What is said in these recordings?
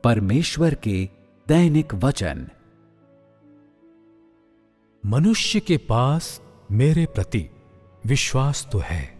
परमेश्वर के दैनिक वचन। मनुष्य के पास मेरे प्रति विश्वास तो है,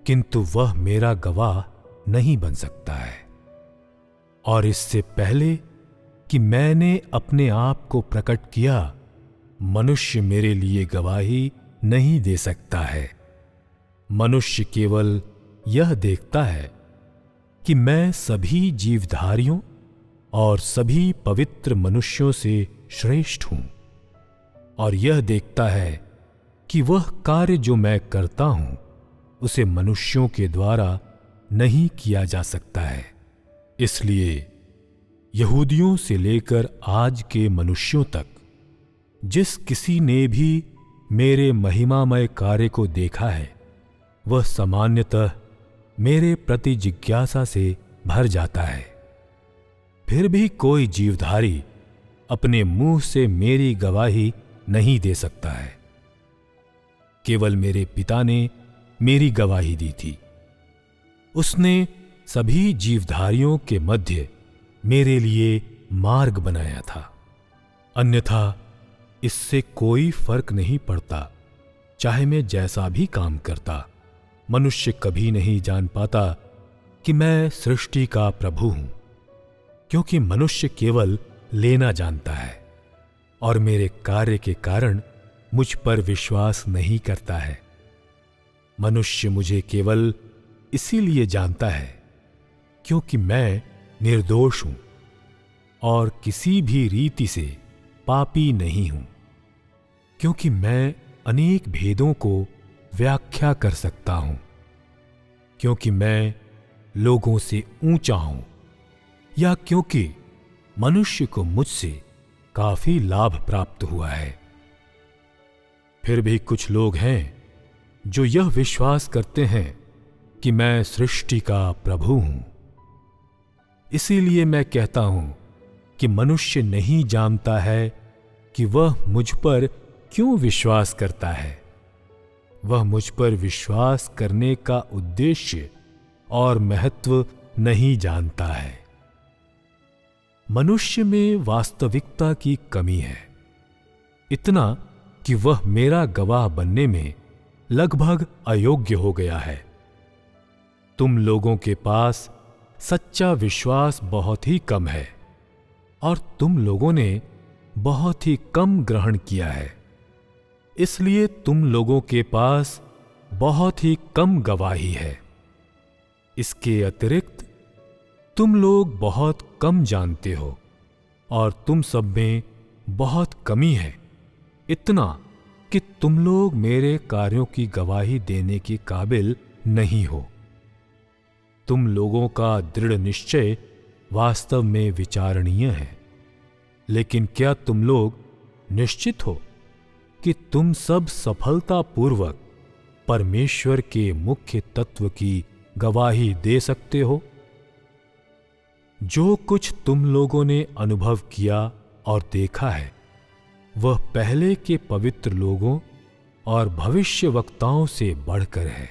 किंतु वह मेरा गवाह नहीं बन सकता है। और इससे पहले कि मैंने अपने आप को प्रकट किया, मनुष्य मेरे लिए गवाही नहीं दे सकता है। मनुष्य केवल यह देखता है कि मैं सभी जीवधारियों और सभी पवित्र मनुष्यों से श्रेष्ठ हूं, और यह देखता है कि वह कार्य जो मैं करता हूं उसे मनुष्यों के द्वारा नहीं किया जा सकता है। इसलिए यहूदियों से लेकर आज के मनुष्यों तक जिस किसी ने भी मेरे महिमामय कार्य को देखा है, वह सामान्यतः मेरे प्रति जिज्ञासा से भर जाता है। फिर भी कोई जीवधारी अपने मुंह से मेरी गवाही नहीं दे सकता है। केवल मेरे पिता ने मेरी गवाही दी थी। उसने सभी जीवधारियों के मध्य मेरे लिए मार्ग बनाया था। अन्यथा इससे कोई फर्क नहीं पड़ता, चाहे मैं जैसा भी काम करता। मनुष्य कभी नहीं जान पाता कि मैं सृष्टि का प्रभु हूं, क्योंकि मनुष्य केवल लेना जानता है और मेरे कार्य के कारण मुझ पर विश्वास नहीं करता है। मनुष्य मुझे केवल इसीलिए जानता है क्योंकि मैं निर्दोष हूं और किसी भी रीति से पापी नहीं हूं, क्योंकि मैं अनेक भेदों को व्याख्या कर सकता हूं, क्योंकि मैं लोगों से ऊंचा हूं, या क्योंकि मनुष्य को मुझसे काफी लाभ प्राप्त हुआ है। फिर भी कुछ लोग हैं जो यह विश्वास करते हैं कि मैं सृष्टि का प्रभु हूं। इसीलिए मैं कहता हूं कि मनुष्य नहीं जानता है कि वह मुझ पर क्यों विश्वास करता है। वह मुझ पर विश्वास करने का उद्देश्य और महत्व नहीं जानता है। मनुष्य में वास्तविकता की कमी है, इतना कि वह मेरा गवाह बनने में लगभग अयोग्य हो गया है। तुम लोगों के पास सच्चा विश्वास बहुत ही कम है और तुम लोगों ने बहुत ही कम ग्रहण किया है। इसलिए तुम लोगों के पास बहुत ही कम गवाही है। इसके अतिरिक्त तुम लोग बहुत कम जानते हो और तुम सब में बहुत कमी है, इतना कि तुम लोग मेरे कार्यों की गवाही देने के काबिल नहीं हो। तुम लोगों का दृढ़ निश्चय वास्तव में विचारणीय है, लेकिन क्या तुम लोग निश्चित हो कि तुम सब सफलतापूर्वक परमेश्वर के मुख्य तत्व की गवाही दे सकते हो? जो कुछ तुम लोगों ने अनुभव किया और देखा है, वह पहले के पवित्र लोगों और भविष्यवक्ताओं से बढ़कर है।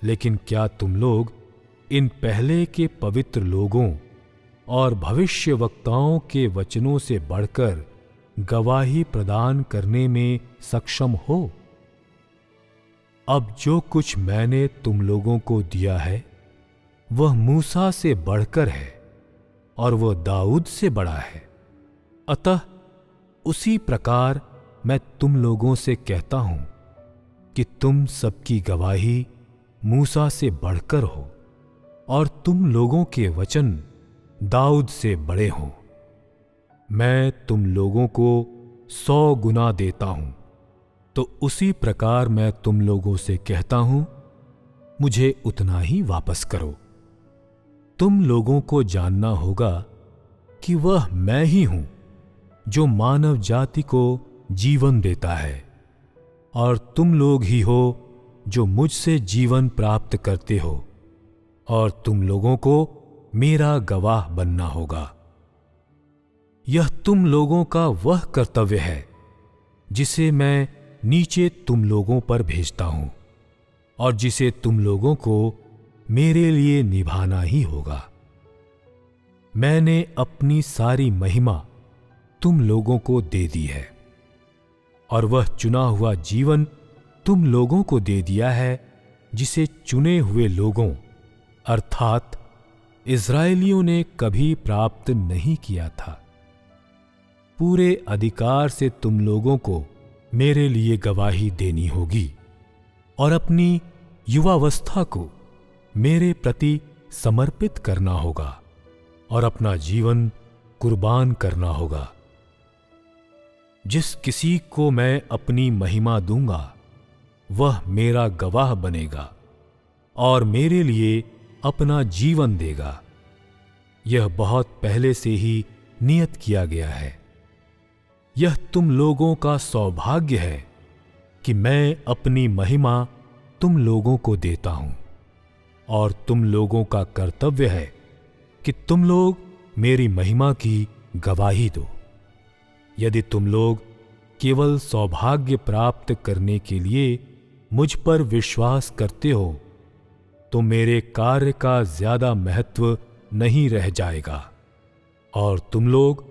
लेकिन क्या तुम लोग इन पहले के पवित्र लोगों और भविष्यवक्ताओं के वचनों से बढ़कर गवाही प्रदान करने में सक्षम हो? अब जो कुछ मैंने तुम लोगों को दिया है, वह मूसा से बढ़कर है और वह दाऊद से बड़ा है। अतः उसी प्रकार मैं तुम लोगों से कहता हूं कि तुम सबकी गवाही मूसा से बढ़कर हो और तुम लोगों के वचन दाऊद से बड़े हों। मैं तुम लोगों को 100 गुना देता हूं, तो उसी प्रकार मैं तुम लोगों से कहता हूं, मुझे उतना ही वापस करो। तुम लोगों को जानना होगा कि वह मैं ही हूं जो मानव जाति को जीवन देता है, और तुम लोग ही हो जो मुझसे जीवन प्राप्त करते हो, और तुम लोगों को मेरा गवाह बनना होगा। यह तुम लोगों का वह कर्तव्य है जिसे मैं नीचे तुम लोगों पर भेजता हूं, और जिसे तुम लोगों को मेरे लिए निभाना ही होगा। मैंने अपनी सारी महिमा तुम लोगों को दे दी है, और वह चुना हुआ जीवन तुम लोगों को दे दिया है जिसे चुने हुए लोगों अर्थात इस्राएलियों ने कभी प्राप्त नहीं किया था। पूरे अधिकार से तुम लोगों को मेरे लिए गवाही देनी होगी और अपनी युवावस्था को मेरे प्रति समर्पित करना होगा और अपना जीवन कुर्बान करना होगा। जिस किसी को मैं अपनी महिमा दूंगा वह मेरा गवाह बनेगा और मेरे लिए अपना जीवन देगा। यह बहुत पहले से ही नियत किया गया है। यह तुम लोगों का सौभाग्य है कि मैं अपनी महिमा तुम लोगों को देता हूं, और तुम लोगों का कर्तव्य है कि तुम लोग मेरी महिमा की गवाही दो। यदि तुम लोग केवल सौभाग्य प्राप्त करने के लिए मुझ पर विश्वास करते हो तो मेरे कार्य का ज्यादा महत्व नहीं रह जाएगा और तुम लोग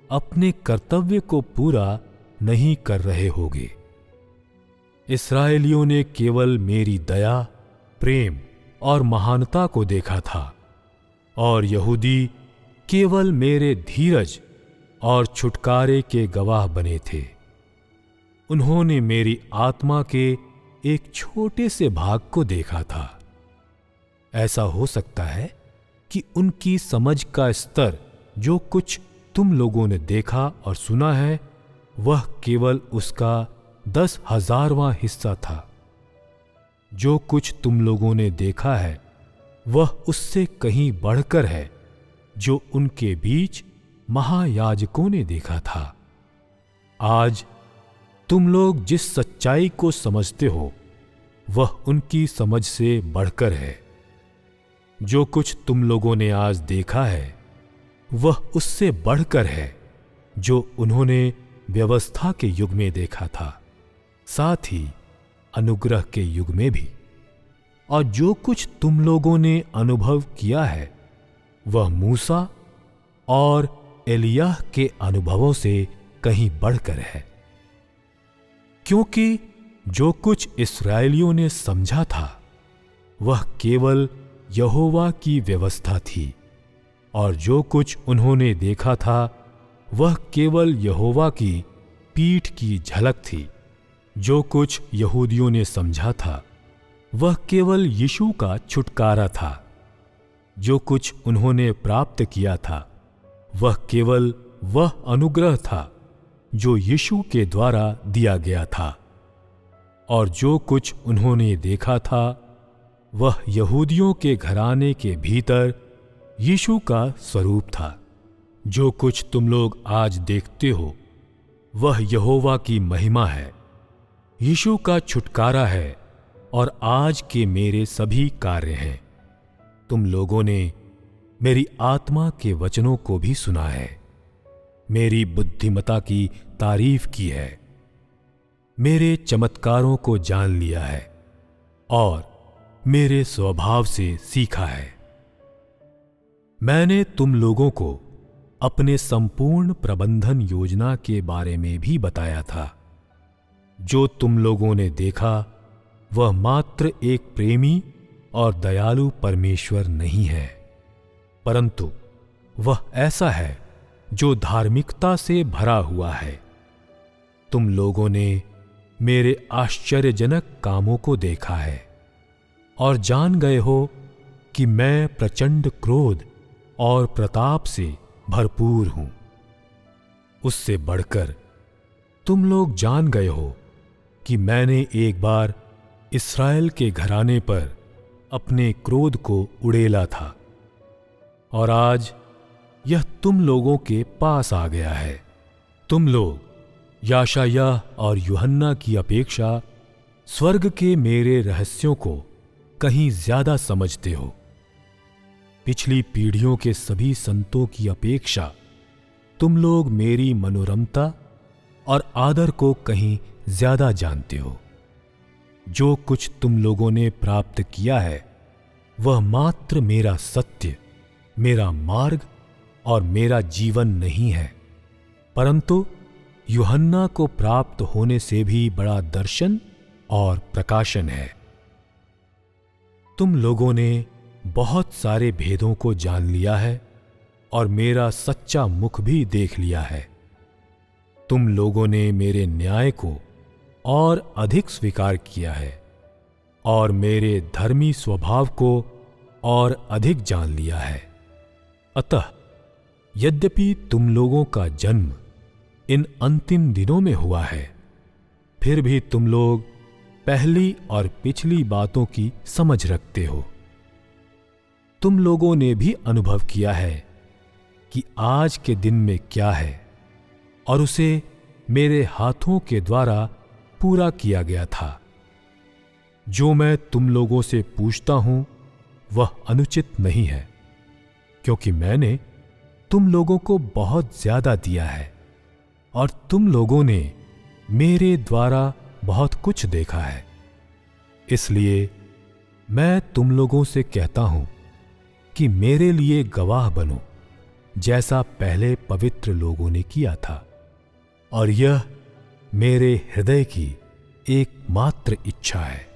अपने कर्तव्य को पूरा नहीं कर रहे होगे। इस्राएलियों ने केवल मेरी दया, प्रेम और महानता को देखा था, और यहूदी केवल मेरे धीरज और छुटकारे के गवाह बने थे। उन्होंने मेरी आत्मा के एक छोटे से भाग को देखा था। ऐसा हो सकता है कि उनकी समझ का स्तर जो कुछ तुम लोगों ने देखा और सुना है वह केवल उसका 10,000वां हिस्सा था। जो कुछ तुम लोगों ने देखा है वह उससे कहीं बढ़कर है जो उनके बीच महायाजकों ने देखा था। आज तुम लोग जिस सच्चाई को समझते हो वह उनकी समझ से बढ़कर है। जो कुछ तुम लोगों ने आज देखा है वह उससे बढ़कर है जो उन्होंने व्यवस्था के युग में देखा था, साथ ही अनुग्रह के युग में भी। और जो कुछ तुम लोगों ने अनुभव किया है वह मूसा और एलिय्याह के अनुभवों से कहीं बढ़कर है। क्योंकि जो कुछ इस्राएलियों ने समझा था वह केवल यहोवा की व्यवस्था थी, और जो कुछ उन्होंने देखा था वह केवल यहोवा की पीठ की झलक थी। जो कुछ यहूदियों ने समझा था वह केवल यीशु का छुटकारा था। जो कुछ उन्होंने प्राप्त किया था वह केवल वह अनुग्रह था जो यीशु के द्वारा दिया गया था, और जो कुछ उन्होंने देखा था वह यहूदियों के घराने के भीतर यीशु का स्वरूप था। जो कुछ तुम लोग आज देखते हो वह यहोवा की महिमा है, यीशु का छुटकारा है और आज के मेरे सभी कार्य हैं। तुम लोगों ने मेरी आत्मा के वचनों को भी सुना है, मेरी बुद्धिमता की तारीफ की है, मेरे चमत्कारों को जान लिया है और मेरे स्वभाव से सीखा है। मैंने तुम लोगों को अपने संपूर्ण प्रबंधन योजना के बारे में भी बताया था। जो तुम लोगों ने देखा वह मात्र एक प्रेमी और दयालु परमेश्वर नहीं है, परंतु वह ऐसा है जो धार्मिकता से भरा हुआ है। तुम लोगों ने मेरे आश्चर्यजनक कामों को देखा है और जान गए हो कि मैं प्रचंड क्रोध और प्रताप से भरपूर हूं। उससे बढ़कर तुम लोग जान गए हो कि मैंने एक बार इस्राएल के घराने पर अपने क्रोध को उड़ेला था, और आज यह तुम लोगों के पास आ गया है। तुम लोग याशायाह और यूहन्ना की अपेक्षा स्वर्ग के मेरे रहस्यों को कहीं ज्यादा समझते हो। पिछली पीढ़ियों के सभी संतों की अपेक्षा तुम लोग मेरी मनोरमता और आदर को कहीं ज्यादा जानते हो। जो कुछ तुम लोगों ने प्राप्त किया है वह मात्र मेरा सत्य, मेरा मार्ग और मेरा जीवन नहीं है, परंतु यूहन्ना को प्राप्त होने से भी बड़ा दर्शन और प्रकाशन है। तुम लोगों ने बहुत सारे भेदों को जान लिया है और मेरा सच्चा मुख भी देख लिया है। तुम लोगों ने मेरे न्याय को और अधिक स्वीकार किया है और मेरे धर्मी स्वभाव को और अधिक जान लिया है। अतः यद्यपि तुम लोगों का जन्म इन अंतिम दिनों में हुआ है, फिर भी तुम लोग पहली और पिछली बातों की समझ रखते हो। तुम लोगों ने भी अनुभव किया है कि आज के दिन में क्या है और उसे मेरे हाथों के द्वारा पूरा किया गया था। जो मैं तुम लोगों से पूछता हूं वह अनुचित नहीं है, क्योंकि मैंने तुम लोगों को बहुत ज्यादा दिया है और तुम लोगों ने मेरे द्वारा बहुत कुछ देखा है। इसलिए मैं तुम लोगों से कहता हूं कि मेरे लिए गवाह बनो, जैसा पहले पवित्र लोगों ने किया था। और यह मेरे हृदय की एकमात्र इच्छा है